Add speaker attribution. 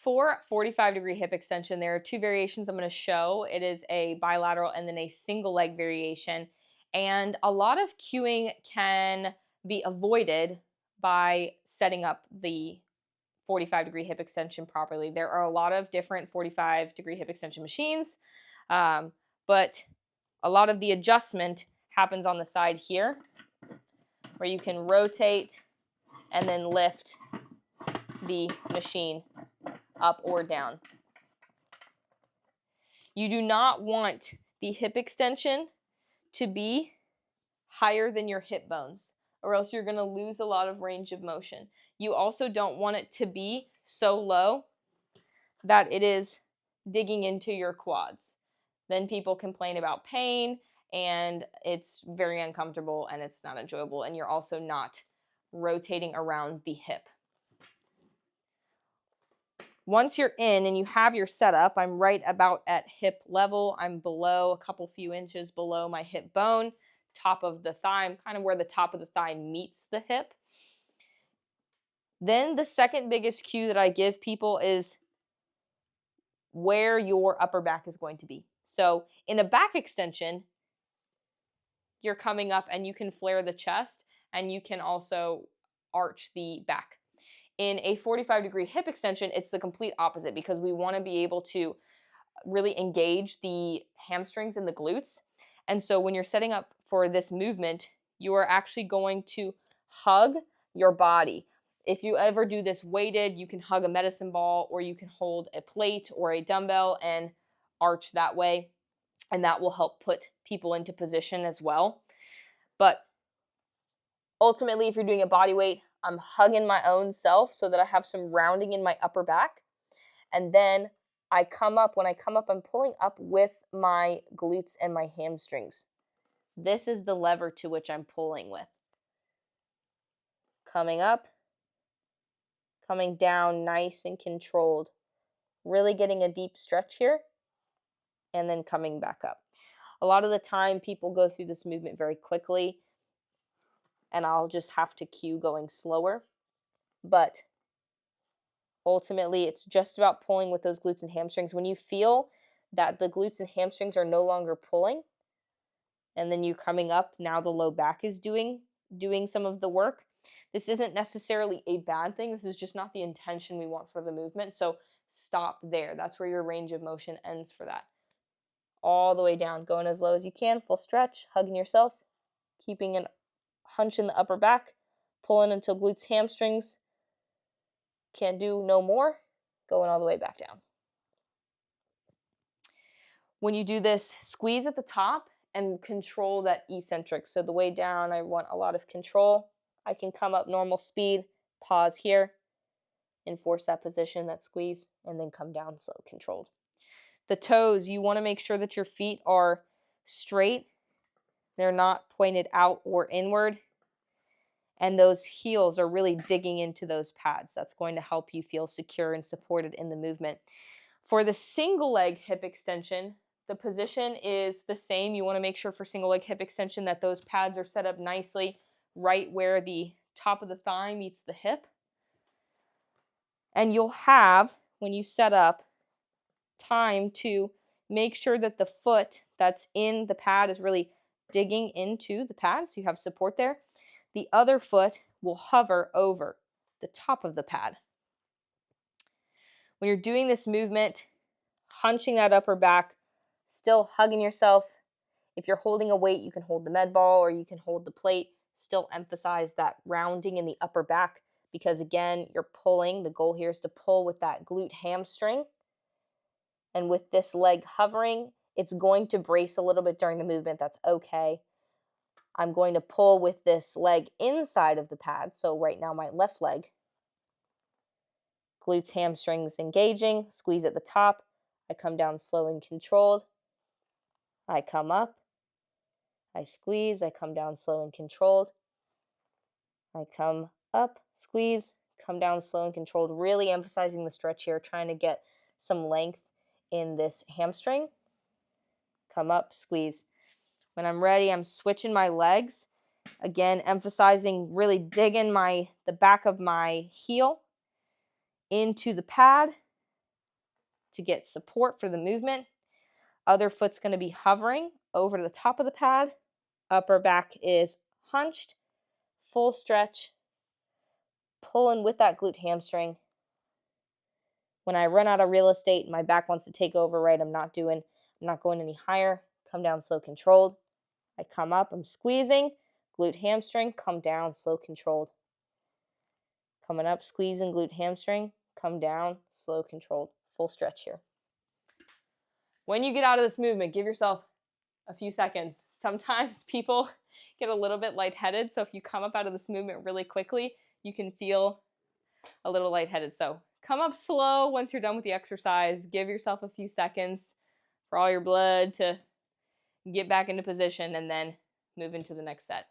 Speaker 1: For 45-degree hip extension, there are two variations I'm going to show. It is a bilateral and then a single leg variation. And a lot of cueing can be avoided by setting up the 45-degree hip extension properly. There are a lot of different 45-degree hip extension machines, but a lot of the adjustment happens on the side here, where you can rotate and then lift the machine up or down. You do not want the hip extension to be higher than your hip bones, or else you're going to lose a lot of range of motion. You also don't want it to be so low that it is digging into your quads. Then people complain about pain, and it's very uncomfortable and it's not enjoyable, and you're also not rotating around the hip. Once you're in and you have your setup, I'm right about at hip level. I'm below, a couple few inches below my hip bone, top of the thigh. I'm kind of where the top of the thigh meets the hip. Then the second biggest cue that I give people is where your upper back is going to be. So in a back extension, you're coming up and you can flare the chest and you can also arch the back. In a 45-degree hip extension, it's the complete opposite, because we want to be able to really engage the hamstrings and the glutes. And so when you're setting up for this movement, you are actually going to hug your body. If you ever do this weighted, you can hug a medicine ball, or you can hold a plate or a dumbbell and arch that way, and that will help put people into position as well. But ultimately, if you're doing a body weight, I'm hugging my own self so that I have some rounding in my upper back. And then I come up. When I come up, I'm pulling up with my glutes and my hamstrings. This is the lever to which I'm pulling with. Coming up, coming down nice and controlled. Really getting a deep stretch here, and then coming back up. A lot of the time, people go through this movement very quickly, and I'll just have to cue going slower. But ultimately, it's just about pulling with those glutes and hamstrings. When you feel that the glutes and hamstrings are no longer pulling, and then you coming up, now the low back is doing some of the work. This isn't necessarily a bad thing. This is just not the intention we want for the movement. So stop there. That's where your range of motion ends for that. All the way down, going as low as you can, full stretch, hugging yourself, keeping a hunch in the upper back, pulling until glutes, hamstrings can't do no more, going all the way back down. When you do this, squeeze at the top and control that eccentric. So the way down, I want a lot of control. I can come up normal speed, pause here, enforce that position, that squeeze, and then come down slow, controlled. The toes, you want to make sure that your feet are straight. They're not pointed out or inward. And those heels are really digging into those pads. That's going to help you feel secure and supported in the movement. For the single leg hip extension, the position is the same. You want to make sure for single leg hip extension that those pads are set up nicely right where the top of the thigh meets the hip. And you'll have, when you set up, time to make sure that the foot that's in the pad is really digging into the pad, so you have support there. The other foot will hover over the top of the pad. When you're doing this movement, hunching that upper back, still hugging yourself. If you're holding a weight, you can hold the med ball or you can hold the plate. Still emphasize that rounding in the upper back, because again, you're pulling. The goal here is to pull with that glute hamstring. And with this leg hovering, it's going to brace a little bit during the movement. That's okay. I'm going to pull with this leg inside of the pad. So right now, my left leg. Glutes, hamstrings engaging. Squeeze at the top. I come down slow and controlled. I come up. I squeeze. I come down slow and controlled. I come up, squeeze, come down slow and controlled. Really emphasizing the stretch here, trying to get some length in this hamstring. Come up, squeeze. When I'm ready, I'm switching my legs. Again, emphasizing really digging the back of my heel into the pad, to get support for the movement. Other foot's going to be hovering over the top of the pad. Upper back is hunched, full stretch, pulling with that glute hamstring. When I run out of real estate, my back wants to take over, right? I'm not going any higher. Come down slow, controlled. I come up, I'm squeezing, glute hamstring, come down, slow, controlled. Coming up, squeezing, glute hamstring, come down, slow, controlled. Full stretch here. When you get out of this movement, give yourself a few seconds. Sometimes people get a little bit lightheaded, so if you come up out of this movement really quickly, you can feel a little lightheaded. So come up slow once you're done with the exercise. Give yourself a few seconds for all your blood to get back into position, and then move into the next set.